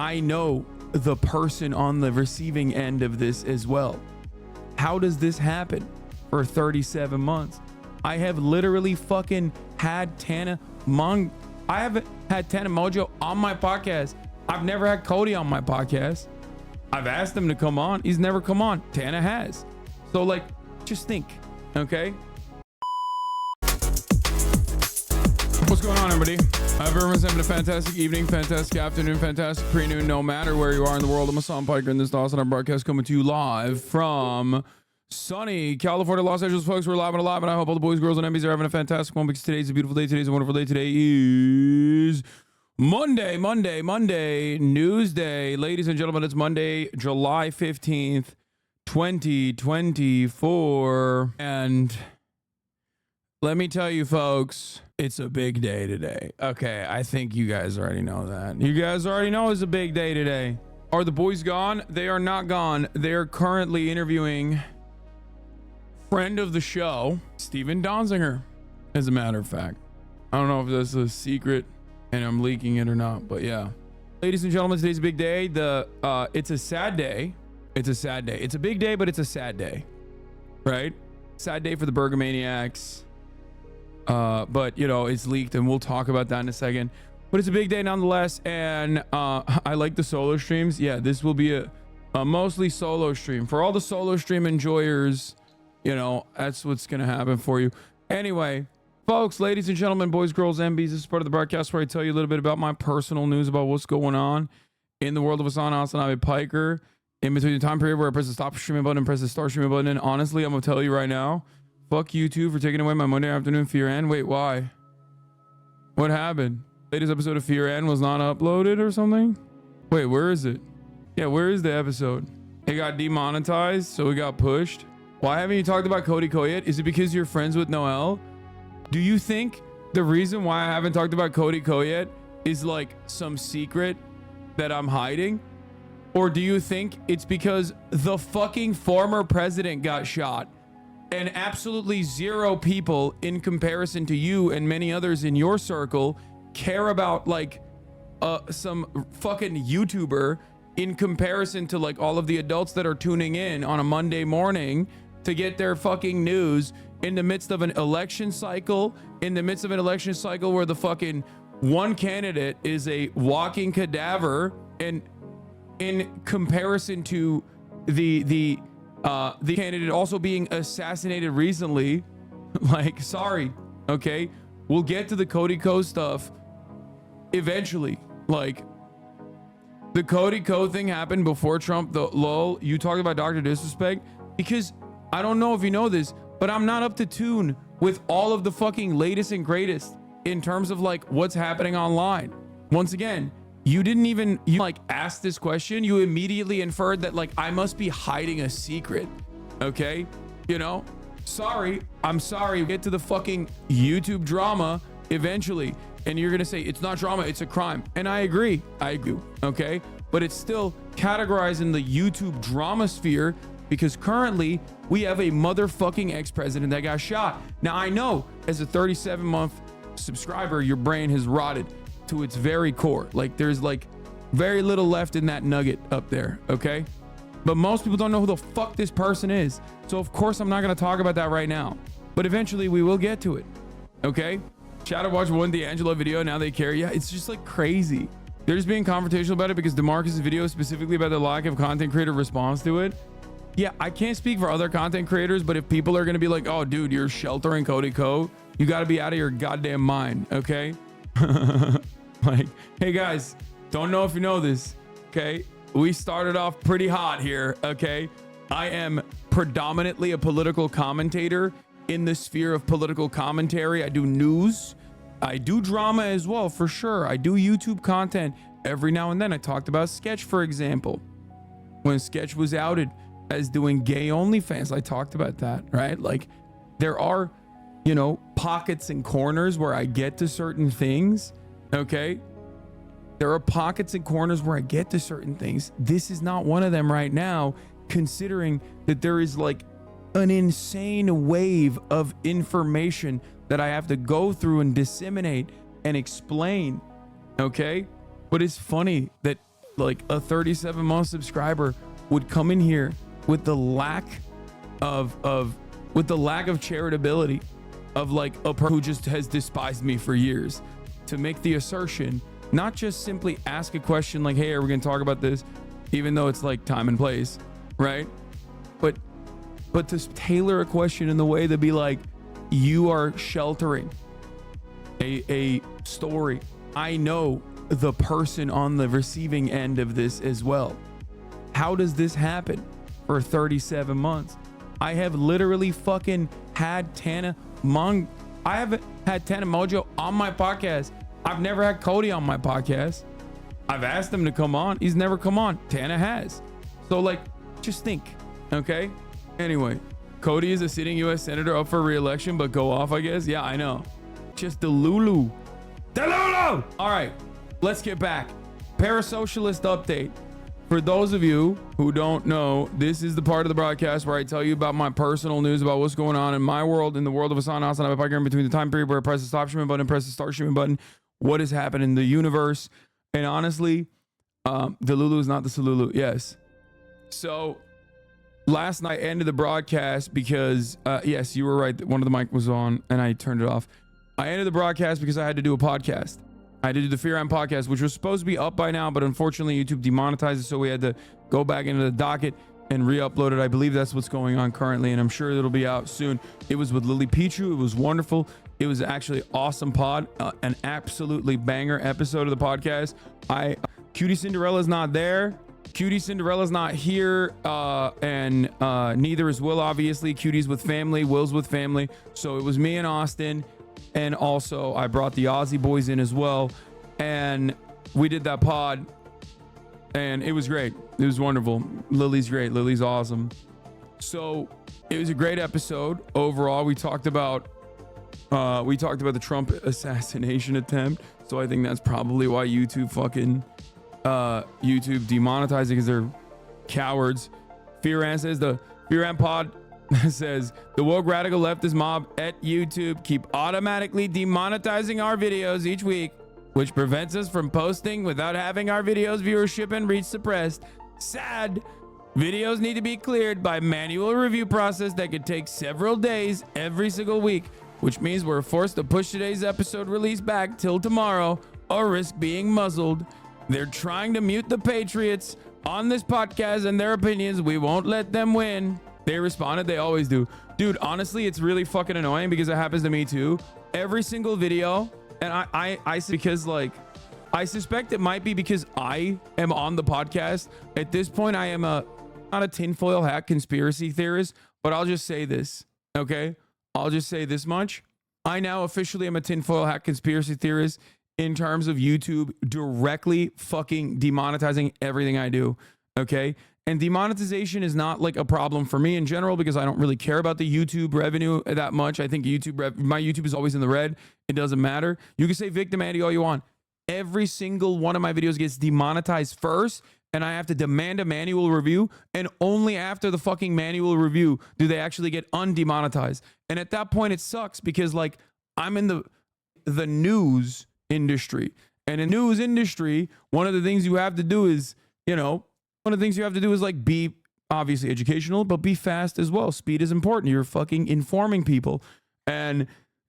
I know the person on the receiving end of this as well. How does this happen for 37 months? I have literally fucking had Tana Mongeau. I haven't had Tana Mongeau on my podcast. I've never had Cody on my podcast. I've asked him to come on. He's never come on. Tana has. So like, just think, okay? What's going on, everybody? I hope everyone's having a fantastic evening, fantastic afternoon, fantastic pre-noon, no matter where you are in the world. I'm Hasan Piker, and this is Hasan broadcast coming to you live from sunny California, Los Angeles, folks. We're live and alive, and I hope all the boys, girls, and MBs are having a fantastic one because today's a beautiful day. Today's a wonderful day. Today is Monday, news day. Ladies and gentlemen, it's Monday, July 15th, 2024. And let me tell you, folks, it's a big day today. Okay, I think you guys already know that. You guys already know it's a big day today. Are the boys gone? They are not gone. They are currently interviewing friend of the show, Steven Donziger, as a matter of fact. I don't know if that's a secret and I'm leaking it or not, but yeah. Ladies and gentlemen, today's a big day. It's a sad day. It's a sad day. It's a big day, but it's a sad day, right? Sad day for the Burgermaniacs. But you know, it's leaked and we'll talk about that in a second, but it's a big day nonetheless. And I like the solo streams. Yeah, this will be a mostly solo stream for all the solo stream enjoyers. You know, that's what's gonna happen for you. Anyway, folks, ladies and gentlemen, boys, girls, MBs, this is part of the broadcast where I tell you a little bit about my personal news about what's going on in the world of Hasanabi Piker in between the time period where I press the stop streaming button and press the start streaming button. And honestly, I'm gonna tell you right now, fuck YouTube for taking away my Monday afternoon Fear and. Wait, why? What happened? Latest episode of Fear and was not uploaded or something? Wait, where is it? Yeah, where is the episode? It got demonetized, so it got pushed. Why haven't you talked about Cody yet? Is it because you're friends with Noel? Do you think the reason why I haven't talked about Cody yet is like some secret that I'm hiding? Or do you think it's because the fucking former president got shot? And absolutely zero people in comparison to you and many others in your circle care about like some fucking YouTuber in comparison to like all of the adults that are tuning in on a Monday morning to get their fucking news in the midst of an election cycle, where the fucking one candidate is a walking cadaver, and in comparison to the candidate also being assassinated recently. Like, sorry, okay, we'll get to the Cody stuff eventually. Like, the Cody thing happened before Trump. The lol, you talked about Dr. Disrespect, because I don't know if you know this, but I'm not up to tune with all of the fucking latest and greatest in terms of like what's happening online. Once again, you didn't even like ask this question. You immediately inferred that like I must be hiding a secret. Okay, you know, sorry, I'm sorry. Get to the fucking YouTube drama eventually, and you're gonna say it's not drama, it's a crime, and I agree, okay, but it's still categorized in the YouTube drama sphere because currently we have a motherfucking ex-president that got shot. Now I know as a 37-month subscriber, your brain has rotted to its very core. Like there's like very little left in that nugget up there, okay? But most people don't know who the fuck this person is. So of course I'm not gonna talk about that right now, but eventually we will get to it, okay? Shadow watched one D'Angelo video, now they care. Yeah, it's just like crazy. They're just being confrontational about it because DeMarcus' video specifically about the lack of content creator response to it. Yeah, I can't speak for other content creators, but if people are gonna be like, oh dude, you're sheltering Cody you gotta be out of your goddamn mind, okay? Like, hey guys, don't know if you know this, okay? We started off pretty hot here, okay? I am predominantly a political commentator in the sphere of political commentary. I do news, I do drama as well, for sure. I do YouTube content every now and then. I talked about Sketch, for example. When Sketch was outed as doing gay OnlyFans, I talked about that, right? Like, there are, you know, pockets and corners where I get to certain things, okay? There are pockets and corners where I get to certain things. This is not one of them right now, considering that there is like an insane wave of information that I have to go through and disseminate and explain, okay? But it's funny that like a 37-month subscriber would come in here with the lack of charitability of like a person who just has despised me for years to make the assertion, not just simply ask a question like, hey, are we gonna talk about this, even though it's like time and place, right? But to tailor a question in the way to be like, you are sheltering a story. I know the person on the receiving end of this as well. How does this happen for 37 months? I have literally fucking had Tana Mongeau on my podcast. I've never had Cody on my podcast. I've asked him to come on. He's never come on. Tana has. So like, just think, okay? Anyway, Cody is a sitting U.S. senator up for re-election, but go off, I guess. Yeah, I know. Just the Lulu. All right, let's get back. Parasocialist update. For those of you who don't know, this is the part of the broadcast where I tell you about my personal news about what's going on in my world, in the world of Hasanabi Piker, in between the time period where I press the stop streaming button and press the start streaming button, what has happened in the universe. And honestly, the Lulu is not the Salulu. Yes. So last night I ended the broadcast because, yes, you were right. One of the mic was on and I turned it off. I ended the broadcast because I had to do a podcast. I had to do the Fear and podcast, which was supposed to be up by now, but unfortunately YouTube demonetized it, so we had to go back into the docket and re-upload it. I believe that's what's going on currently, and I'm sure it'll be out soon. It was with Lily Pichu. It was wonderful. It was actually awesome pod, an absolutely banger episode of the podcast. QTCinderella's not there. QTCinderella's not here, and neither is Will, obviously. Qt's with family, Will's with family. So it was me and Austin, and also I brought the Aussie boys in as well, and we did that pod, and it was great. It was wonderful. Lily's great. Lily's awesome. So it was a great episode overall. We talked about the Trump assassination attempt. So I think that's probably why YouTube demonetized it, because they're cowards. Fearan says the Fearan pod says the woke radical leftist mob at YouTube keep automatically demonetizing our videos each week, which prevents us from posting without having our videos viewership and reach suppressed. Sad. Videos need to be cleared by manual review process that could take several days every single week, which means we're forced to push today's episode release back till tomorrow or risk being muzzled. They're trying to mute the patriots on this podcast and their opinions. We won't let them win. They responded. They always do. Dude, honestly, it's really fucking annoying because it happens to me too. Every single video. And I because like, I suspect it might be because I am on the podcast. At this point, I am not a tinfoil hat conspiracy theorist, but I'll just say this. Okay. I'll just say this much. I now officially am a tinfoil hat conspiracy theorist in terms of YouTube directly fucking demonetizing everything I do. Okay. And demonetization is not like a problem for me in general because I don't really care about the YouTube revenue that much. I think my YouTube is always in the red. It doesn't matter. You can say victim Andy all you want. Every single one of my videos gets demonetized first, and I have to demand a manual review, and only after the fucking manual review do they actually get undemonetized. And at that point it sucks because like I'm in the news industry, and in news industry, one of the things you have to do is, like be obviously educational, but be fast as well. Speed is important. You're fucking informing people. And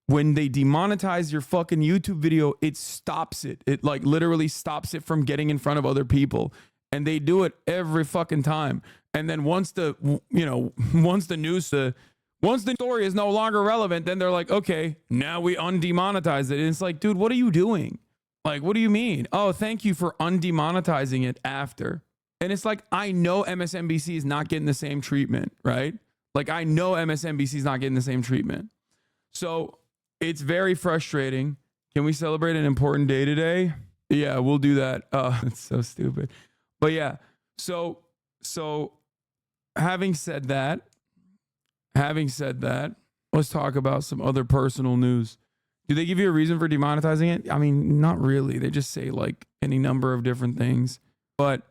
when they demonetize your fucking YouTube video, it stops it. It like literally stops it from getting in front of other people. And they do it every fucking time. And then once the story is no longer relevant, then they're like, okay, now we undemonetize it. And it's like, dude, what are you doing? Like, what do you mean? Oh, thank you for undemonetizing it after. And it's like, I know MSNBC is not getting the same treatment, right? Like, I know MSNBC is not getting the same treatment. So it's very frustrating. Can we celebrate an important day today? Yeah, we'll do that. It's so stupid. But yeah, so having said that, let's talk about some other personal news. Do they give you a reason for demonetizing it? I mean, not really. They just say like any number of different things. But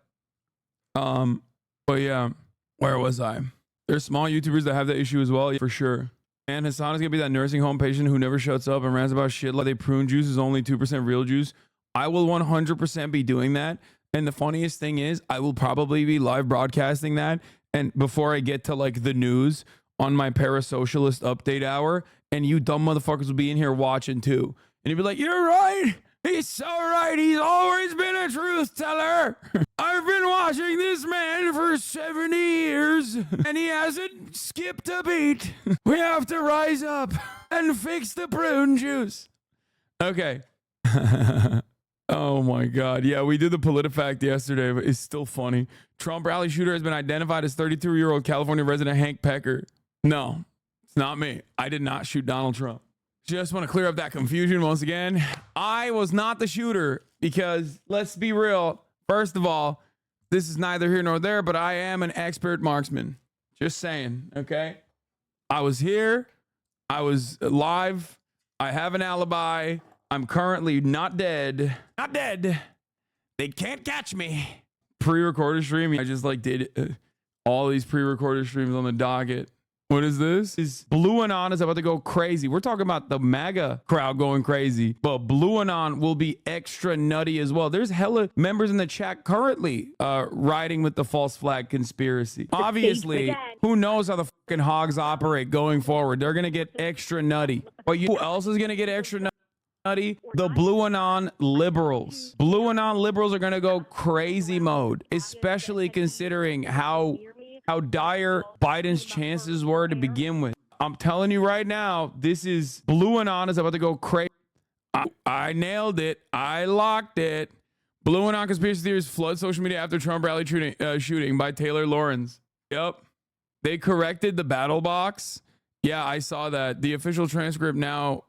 yeah, where was I? There's small YouTubers that have that issue as well, for sure. And Hassan is gonna be that nursing home patient who never shuts up and rants about shit like prune juice is only 2% real juice. I will 100% be doing that. And the funniest thing is, I will probably be live broadcasting that. And before I get to like the news on my parasocialist update hour, and you dumb motherfuckers will be in here watching too. And you'll be like, you're right. He's so right. He's always been a truth teller. I've been watching this man for 70 years and he hasn't skipped a beat. We have to rise up and fix the prune juice. Okay. Oh my God. Yeah, we did the PolitiFact yesterday, but it's still funny. Trump rally shooter has been identified as 32-year-old California resident Hank Piker. No, it's not me. I did not shoot Donald Trump. Just want to clear up that confusion once again. I was not the shooter because, let's be real, first of all, this is neither here nor there, but I am an expert marksman. Just saying, okay? I was here. I was live. I have an alibi. I'm currently not dead. Not dead. They can't catch me. Pre-recorded stream. I just like did all these pre-recorded streams on the docket. What is this? Blue Anon is about to go crazy. We're talking about the MAGA crowd going crazy, but Blue Anon will be extra nutty as well. There's hella members in the chat currently riding with the false flag conspiracy. Obviously, who knows how the fucking hogs operate going forward. They're going to get extra nutty. But who else is going to get extra nutty? The Blue Anon liberals. Blue Anon liberals are going to go crazy mode, especially considering how dire Biden's chances were to begin with. I'm telling you right now, this is Blue Anon is about to go crazy. I nailed it. I locked it. Blue Anon conspiracy theories flood social media after Trump rally shooting by Taylor Lawrence. Yep. They corrected the battle box. Yeah, I saw that. The official transcript now,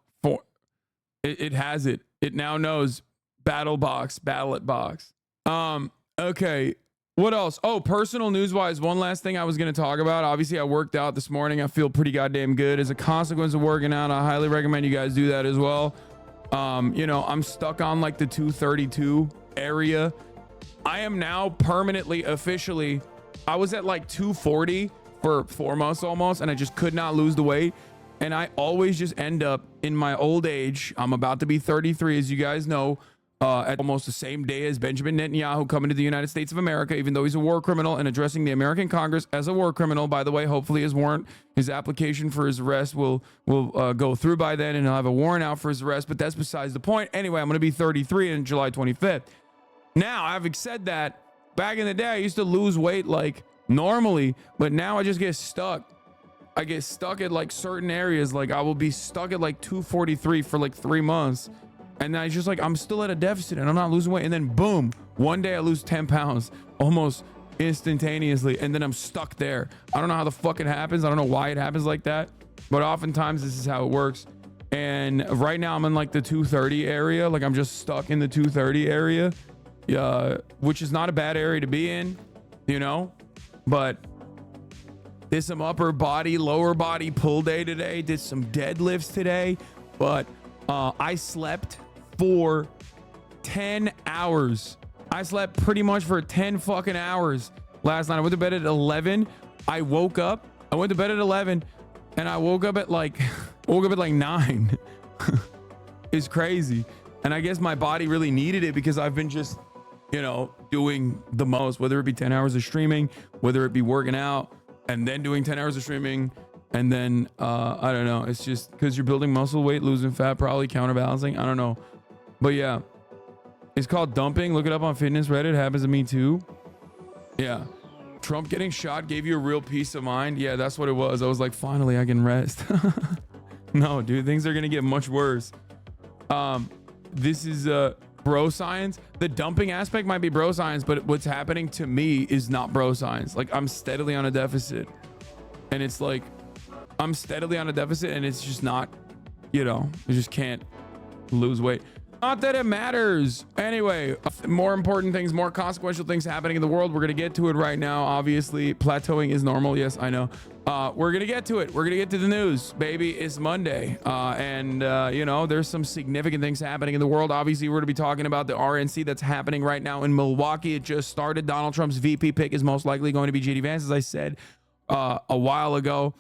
it has it. It now knows battle box, ballot box. Okay. What else? Oh, personal news wise, one last thing I was going to talk about. Obviously, I worked out this morning. I feel pretty goddamn good. As a consequence of working out, I highly recommend you guys do that as well. You know, I'm stuck on like the 232 area. I am now permanently, officially, I was at like 240 for 4 months almost, and I just could not lose the weight. And I always just end up in my old age. I'm about to be 33, as you guys know. At almost the same day as Benjamin Netanyahu coming to the United States of America, even though he's a war criminal and addressing the American Congress as a war criminal. By the way, hopefully his application for his arrest will go through by then, and he'll have a warrant out for his arrest. But that's besides the point. Anyway, I'm going to be 33 on July 25th. Now, having said that, back in the day, I used to lose weight like normally, but now I just get stuck. I get stuck at like certain areas. Like I will be stuck at like 243 for like 3 months. And I just like, I'm still at a deficit and I'm not losing weight. And then boom, one day I lose 10 pounds almost instantaneously. And then I'm stuck there. I don't know how the fuck it happens. I don't know why it happens like that. But oftentimes this is how it works. And right now I'm in like the 230 area. Like I'm just stuck in the 230 area, which is not a bad area to be in, you know, but did some upper body, lower body pull day today. Did some deadlifts today, but I slept for 10 hours. I slept pretty much for 10 fucking hours last night. I went to bed at 11. I went to bed at 11 and I woke up at like 9. It's crazy. And I guess my body really needed it because I've been just, you know, doing the most, whether it be 10 hours of streaming, whether it be working out and then doing 10 hours of streaming. And then, I don't know. It's just because you're building muscle weight, losing fat, probably counterbalancing. I don't know. But yeah, it's called dumping. Look it up on fitness Reddit. It happens to me too. Yeah. Trump getting shot gave you a real peace of mind. Yeah, that's what it was. I was like, finally, I can rest. No, dude, things are going to get much worse. This is bro science. The dumping aspect might be bro science, but what's happening to me is not bro science. Like I'm steadily on a deficit and it's like, I'm steadily on a deficit and it's just not, you know, I just can't lose weight. Not that it matters. Anyway, more important things, more consequential things happening in the world. We're going to get to it right now. Obviously, plateauing is normal. Yes, I know. We're going to get to it. We're going to get to the news, baby. It's Monday. You know, there's some significant things happening in the world. Obviously, we're going to be talking about the RNC that's happening right now in Milwaukee. It just started. Donald Trump's VP pick is most likely going to be JD Vance, as I said a while ago.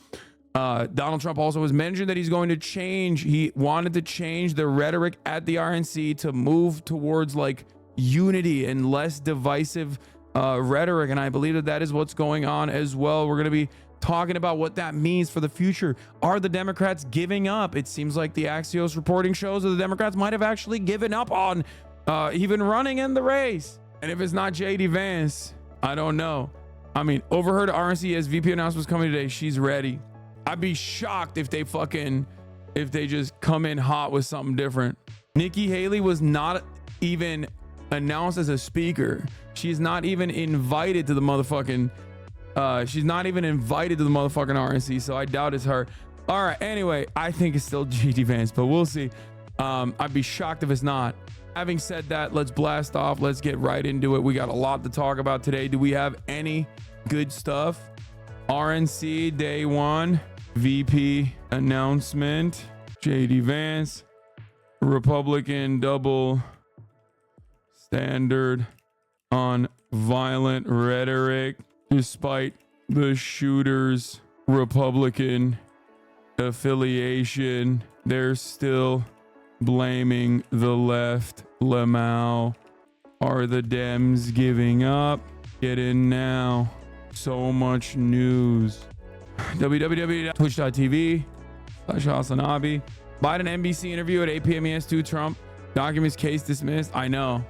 Donald Trump also has mentioned that he's going to change. He wanted to change the rhetoric at the RNC to move towards like unity and less divisive rhetoric. And I believe that that is what's going on as well. We're going to be talking about what that means for the future. Are the Democrats giving up? It seems like the Axios reporting shows that the Democrats might have actually given up on even running in the race. And if it's not JD Vance, I don't know. I mean, overheard RNC as VP announcements coming today. She's ready. I'd be shocked if they just come in hot with something different. Nikki Haley was not even announced as a speaker. She's not even invited to the motherfucking RNC, so I doubt it's her. All right, anyway, I think it's still JD Vance, but we'll see. I'd be shocked if it's not. Having said that, let's blast off. Let's get right into it. We got a lot to talk about today. Do we have any good stuff? RNC day 1, VP announcement, JD Vance, Republican double standard on violent rhetoric, despite the shooter's Republican affiliation. They're still blaming the left. Lamau. Are the Dems giving up? Get in now. So much news. www.twitch.tv/Hasanabi. Biden NBC interview at 8 p.m. ES2. Trump documents case dismissed. I know.